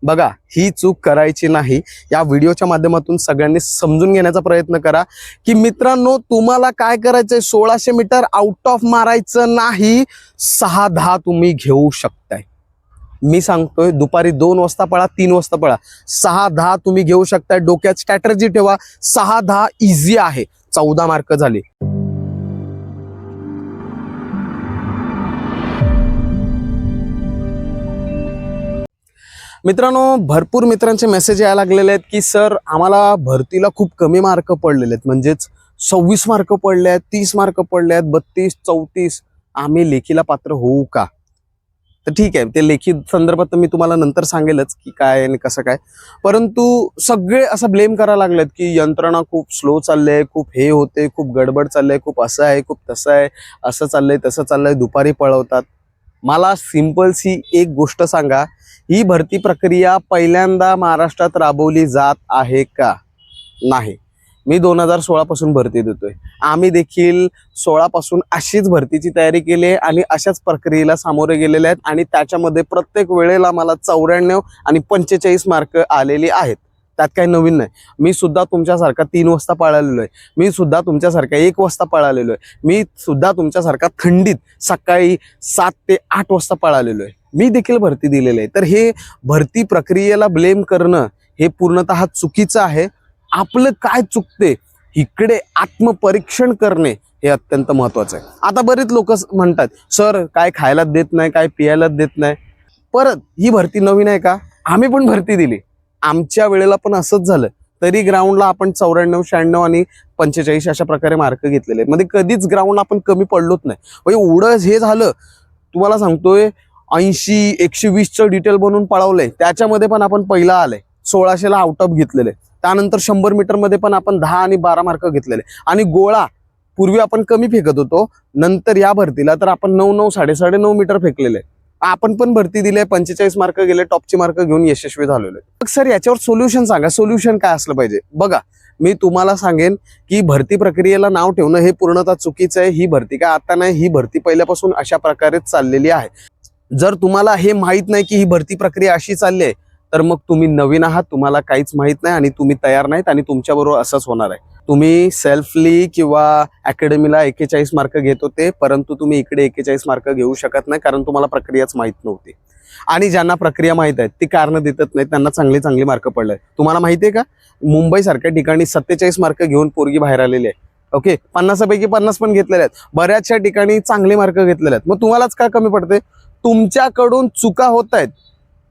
बघा, ही चूक करायची नाही. या व्हिडिओच्या माध्यमातून सगळ्यांनी समजून घेण्याचा प्रयत्न करा की मित्रांनो, तुम्हाला काय करायचंय, 1600 मीटर आउट ऑफ मारायचं नाही, 6-10 तुम्ही घेऊ शकताय. मी सांगतोय, दुपारी 2 वाजता पळा, 3 वाजता पळा, 6-10 तुम्ही घेऊ शकताय. डोक्यात स्ट्रॅटेजी ठेवा, 6-10 इझी आहे. 14 मार्क झाले. मित्रांनो, भरपूर मित्रांचे मेसेज यायला लागलेले आहेत की सर, आम्हाला भरतीला खूप कमी मार्क पडलेले आहेत, म्हणजेच 26 मार्क पडले आहेत, 30 मार्क पडले आहेत, 32, 34, आम्ही लेखीला पात्र होऊ का? तर ठीक आहे, ते लेखी संदर्भात मी तुम्हाला नंतर सांगेलच की काय आणि कसं काय. परंतु सगळे असं ब्लेम करायला लागलेत की यंत्रणा खूप स्लो चालले, खूप हे होते, खूप गडबड चाललंय, खूप असं आहे, खूप तसं आहे, असं चाललंय, तसं चाललंय, दुपारी पळवतात. मला सिंपलशी एक गोष्ट सांगा, ही भरती प्रक्रिया पहिल्यांदा महाराष्ट्रात राबवली जात आहे का? नाही. मी 2016 पासून भरती देतोय. आम्ही देखील 16 पासून अशीच भरतीची तयारी केली आहे आणि अशाच प्रक्रियेला सामोरे गेलेले आहेत आणि त्याच्यामध्ये प्रत्येक वेळेला मला 94 आणि 45 मार्क आलेली आहेत. त्यात काही नवीन नाही. मी सुद्धा तुमच्यासारखा 3 वाजता पळालेलो आहे. मी सुद्धा तुमच्यासारखा 1 वाजता पळालेलो आहे. मी सुद्धा तुमच्यासारखा थंडीत सकाळी 7 ते 8 वाजता पळालेलो आहे. मी देखील भरती दिलेली आहे. तर हे भरती प्रक्रियेला ब्लेम करणं हे पूर्णतः चुकीचं आहे. आपलं काय चुकते इकडे आत्मपरीक्षण करणे हे अत्यंत महत्वाचं आहे. आता बरेच लोक म्हणतात, सर काय खायला देत नाही, काय पियायला देत नाही. परत ही भरती नवीन आहे का? आम्ही पण भरती दिली, आमच्या वेळेला पण असंच झालं. तरी ग्राउंडला आपण 94, 96 आणि 45 अशा प्रकारे मार्क घेतलेले. म्हणजे कधीच ग्राउंड आपण कमी पडलोच नाही. एवढं हे झालं, तुम्हाला सांगतोय, 80, 120चं डिटेल बनवून पळवलंय, त्याच्यामध्ये पण आपण पहिला आलंय. 1600ला आउट ऑफ घेतलेले. त्यानंतर 100 मीटर मध्ये पण आपण 10 आणि 12 मार्क घेतलेले. आणि गोळा पूर्वी आपण कमी फेकत होतो, नंतर या भरतीला तर आपण 9, 9.5 मीटर फेकलेले. आपण पण भरती दिले, 45 मार्क गेले, टॉपची मार्क घेऊन यशस्वी झालेलो. सर याच्यावर सोल्युशन सांगा, सोल्युशन काय असलं पाहिजे? बघा, मी तुम्हाला सांगेन की भरती प्रक्रियेला नाव ठेवणं हे पूर्णतः चुकीचं आहे. ही भरती काय आता नाही, ही भरती पहिल्यापासून अशा प्रकारे चाललेली आहे. जर तुम्हाला हे माहित नाही की ही भरती प्रक्रिया अशी चालली आहे, तर मग तुम्ही नवीन आहात, तुम्हाला काहीच माहित नाही आणि तुम्ही तयार नाहीत आणि तुमच्याबरोबर असंच होणार आहे. तुम्ही सेल्फली किंवा अकॅडमीला 41 मार्क घेत होते, परंतु तुम्ही इकडे 41 मार्क घेऊ शकत नाही, कारण तुम्हाला प्रक्रियाच माहित नव्हती. आणि ज्यांना प्रक्रिया माहित आहे ती कारण देतात नाही, त्यांना चांगले मार्क पडले. तुम्हाला माहिती आहे का, मुंबई सारख्या ठिकाणी 47 मार्क घेऊन पोरगी बाहेर आलेली आहे. ओके, 50 पैकी 50 पण घेतलेले आहेत. बऱ्याचशा ठिकाणी चांगले मार्क घेतलेले आहेत. मग तुम्हालाच काय कमी पडते? तुमच्याकडून चुका होत आहेत,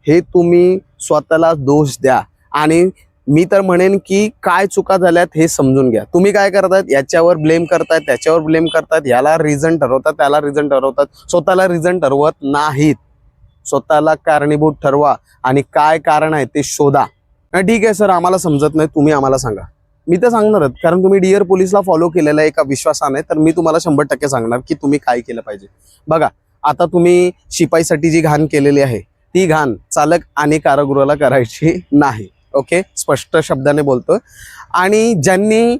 हे तुम्ही स्वतःला दोष द्या. आणि मी तर म्हणेन की काय चुका झाल्यात हे समजून घ्या. तुम्ही काय करतायत, याच्यावर ब्लेम करतायत, त्याच्यावर ब्लेम करतायत, याला रिझन ठरवतात, त्याला रिझन ठरवतात, स्वतःला रिझन ठरवत नाहीत. स्वतःला कारणीभूत ठरवा आणि काय कारण आहे ते शोधा. ठीक आहे सर, आम्हाला समजत नाही, तुम्ही आम्हाला सांगा. मी तर सांगणारच, कारण तुम्ही डिअर पोलीसला फॉलो केलेलं आहे एका विश्वासाने. तर मी तुम्हाला 100% सांगणार की तुम्ही काय केलं पाहिजे. बघा, आता तुम्ही शिपाईसाठी जी घाण केलेली आहे, ती घाण चालक आणि कारागृहाला करायची नाही. ओके, स्पष्ट शब्दाने बोलतो. आणि ज्यांनी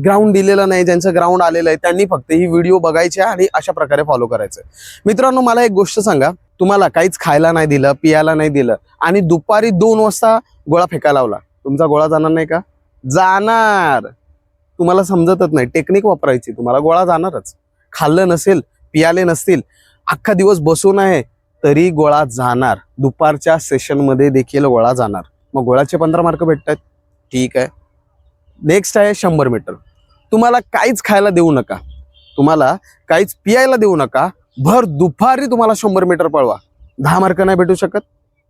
ग्राउंड दिलेलं नाही, ज्यांचं ग्राउंड आलेलं आहे, त्यांनी फक्त ही व्हिडिओ बघायच्या आणि अशा प्रकारे फॉलो करायचं. मित्रांनो, मला एक गोष्ट सांगा, तुम्हाला काहीच खायला नाही दिलं, पियाला नाही दिलं आणि दुपारी 2 वाजता गोळा फेकायला लावला, तुमचा गोळा जाणार नाही का? जाणार. तुम्हाला समजतच नाही, टेक्निक वापरायची, तुम्हाला गोळा जाणारच. खाल्लं नसेल, पियाले नसतील, अख्खा दिवस बसून आहे, तरी गोळा जाणार. दुपारच्या सेशनमध्ये देखील गोळा जाणार. मग गोळाचे 15 मार्क भेटतात, ठीक आहे. नेक्स्ट आहे 100 मीटर. तुम्हाला काहीच खायला देऊ नका, तुम्हाला काहीच पियायला देऊ नका, भर दुपारी तुम्हाला 100 मीटर पळवा. 10 मार्क नाही भेटू शकत?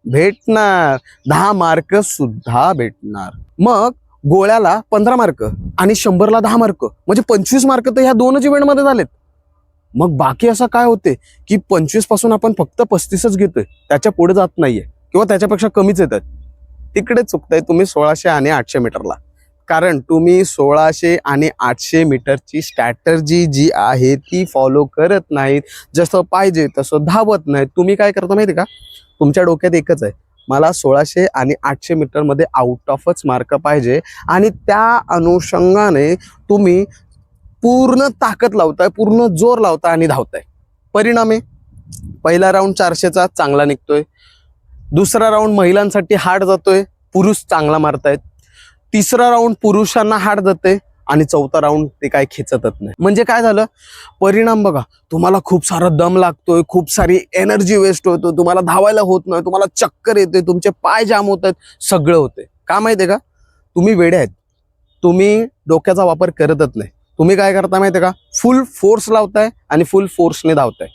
भेटणार, 10 मार्क सुद्धा भेटणार. मग गोळ्याला 15 मार्क आणि 100ला 10 मार्क, म्हणजे 25 मार्क तर ह्या 2च इव्हेंटमध्ये झालेत. मग बाकी असं काय होते की 25 पासून आपण फक्त 35च घेतोय, त्याच्या पुढे जात नाहीये किंवा त्याच्यापेक्षा कमीच येतात. तिकडे चुकताय तुम्ही 1600 आणि 800 मीटरला. कारण तुम्ही 1600 आणि 800 मीटरची स्ट्रॅटर्जी जी आहे ती फॉलो करत नाहीत. जसं पाहिजे तसं धावत नाहीत. तुम्ही काय करता माहिती का, तुमच्या डोक्यात एकच आहे, मला 1600 आणि 800 मीटरमध्ये आउट ऑफच मार्क पाहिजे. आणि त्या अनुषंगाने तुम्ही पूर्ण ताकद लावताय, पूर्ण जोर लावताय आणि धावताय. परिणामे पहिला राऊंड 400चा चांगला निघतोय, दुसरा राऊंड महिलांसाठी हार्ड जातोय, पुरुष चांगला मारतायत. तिसरा राऊंड पुरुषांना हार्ड जाते आणि चौथा राऊंड ते काय खेचतच नाही. म्हणजे काय झालं, परिणाम बघा, तुम्हाला खूप सारा दम लागतोय, खूप सारी एनर्जी वेस्ट होतो, तुम्हाला धावायला होत नाही, तुम्हाला चक्कर येते, तुमचे पाय जाम होत आहेत, सगळं होते. का माहितीये का, तुम्ही वेडे आहेत, तुम्ही डोक्याचा वापर करतच नाही. तुम्ही काय करता माहितीये का, फुल फोर्स लावताय आणि फुल फोर्सने धावताय.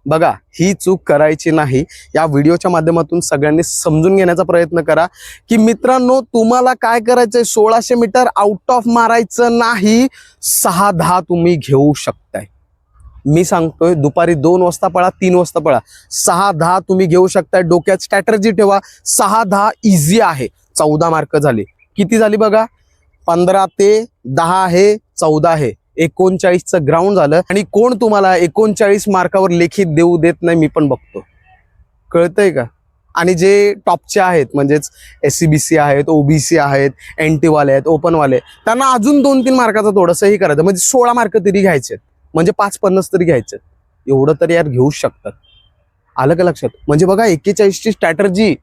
बघा, ही चूक करायची नाही. या व्हिडिओच्या माध्यमातून सगळ्यांनी समजून घेण्याचा प्रयत्न करा की मित्रांनो, तुम्हाला काय करायचंय, 1600 मीटर आउट ऑफ मारायचं नाही, 6-10 तुम्ही घेऊ शकताय. मी सांगतोय, दुपारी 2 वाजता पळा, 3 वाजता पळा, 6-10 तुम्ही घेऊ शकताय. डोक्यात स्ट्रॅटर्जी ठेवा. 6-10 इझी आहे. 14 मार्क झाले. किती झाली बघा, 15 ते 10 आहे, 14 आहे, 39चं ग्राउंड झालं. आणि कोण तुम्हाला 39 मार्कावर लेखी देऊ देत नाही, मी पण बघतो. कळतंय का. आणि जे टॉपचे आहेत, म्हणजेच SCBC आहेत, OBC आहेत, NT वाले आहेत, ओपन वाले, त्यांना अजून 2-3 मार्काचं थोडंसंही करायचं, म्हणजे 16 मार्क तरी घ्यायचे, म्हणजे 5-50 तरी घ्यायचे. एवढं तरी यार घेऊ शकतात. आलं का लक्षात. म्हणजे बघा, 41ची स्ट्रॅटर्जी,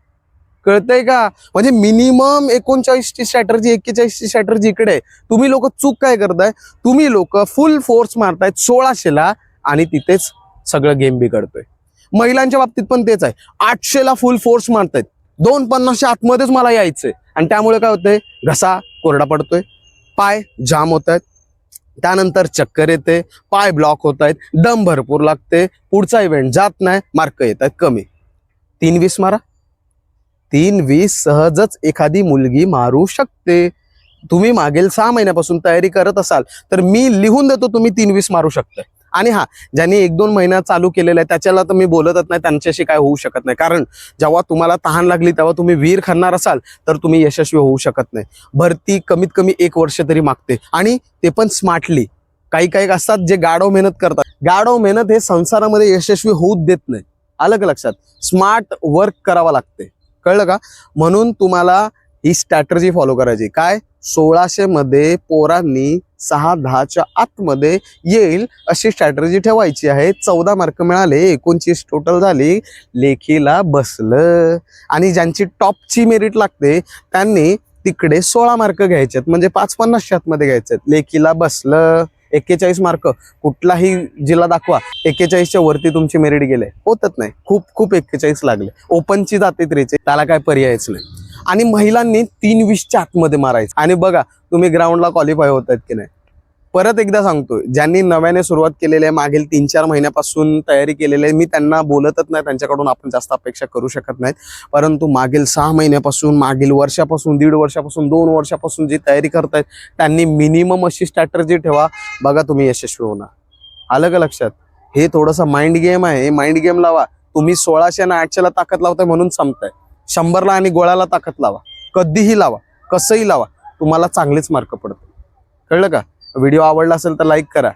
कळतंय का, म्हणजे मिनिमम 39ची स्ट्रॅटर्जी, 41ची स्ट्रॅटर्जी इकडे. तुम्ही लोक चूक काय करताय, तुम्ही लोक फुल फोर्स मारतायत 1600ला आणि तिथेच सगळं गेम बिघडतोय. महिलांच्या बाबतीत पण तेच आहे. 800ला फुल फोर्स मारतायत, 250च्या आतमध्येच मला यायचंय, आणि त्यामुळे काय होतंय, घसा कोरडा पडतोय, पाय जाम होत आहेत, त्यानंतर चक्कर येते, पाय ब्लॉक होत आहेत, दम भरपूर लागते, पुढचा इव्हेंट जात नाही, मार्क येत आहेत कमी. 3-20 मारा. 3-20 सहजच एखादी मुलगी मारू शकते. तुम्ही मागील 6 महिन्यापासून तयारी करत असाल तर मी लिहून देतो, तुम्ही 3-20 मारू शकता. आणि हा, ज्यांनी 1-2 महिना चालू केलेला आहे त्याच्याला तर मी बोलतच नाही, त्यांच्याशी काय होऊ शकत नाही. कारण जेव्हा तुम्हाला तहान लागली तेव्हा तुम्ही वीर खाणार असाल तर तुम्ही यशस्वी होऊ शकत नाही. भरती कमीत कमी 1 वर्ष तरी मागते, आणि ते पण स्मार्टली. काही असतात जे गाढव मेहनत करतात. गाढव मेहनत हे संसारामध्ये यशस्वी होऊ देत नाही. आलं का लक्षात. स्मार्ट वर्क करावं लागते, कळलं का. म्हणून तुम्हाला ही स्ट्रॅटर्जी फॉलो करायची. काय, 1600 मध्ये पोरांनी 6-10च्या आतमध्ये येईल अशी स्ट्रॅटर्जी ठेवायची आहे. 14 मार्क मिळाले, 29 टोटल झाली, लेखीला बसलं. आणि ज्यांची टॉपची मेरिट लागते त्यांनी तिकडे 16 मार्क घ्यायचे, म्हणजे 5-50च्या आतमध्ये घ्यायचे. लेखीला बसलं. 41 मार्क कुठलाही जिल्हा दाखवा, 41च्या वरती तुमची मेरिट गेले, होतच नाही. खूप 41 लागले. ओपनची जाते 43, त्याला काय पर्यायच नाही. आणि महिलांनी 3-20च्या आतमध्ये मारायचं. आणि बघा, तुम्ही ग्राउंडला क्वालिफाय होत आहेत की नाही. परत एकदा सांगतो, ज्यांनी नव्याने सुरुवात केलेली आहे, मागील 3-4 महिन्यापासून तयारी केलेली आहे, मी त्यांना बोलतच नाही, त्यांच्याकडून आपण जास्त अपेक्षा करू शकत नाहीत. परंतु मागील 6 महिन्यापासून, मागील वर्षापासून, 1.5 वर्षापासून, 2 वर्षापासून जी तयारी करतायत त्यांनी मिनिमम अशी स्ट्रॅटर्जी ठेवा. बघा, तुम्ही यशस्वी होणार. आलं का लक्षात. हे थोडंसं माइंड गेम आहे. माइंड गेम लावा. तुम्ही 1600 आणि 800ला ताकद लावताय म्हणून संपताय. 100ला आणि गोळ्याला ताकद लावा, कधीही लावा, कसंही लावा, तुम्हाला चांगलेच मार्क पडतात. कळलं का. व्हिडिओ आवडला असेल तर लाईक करा.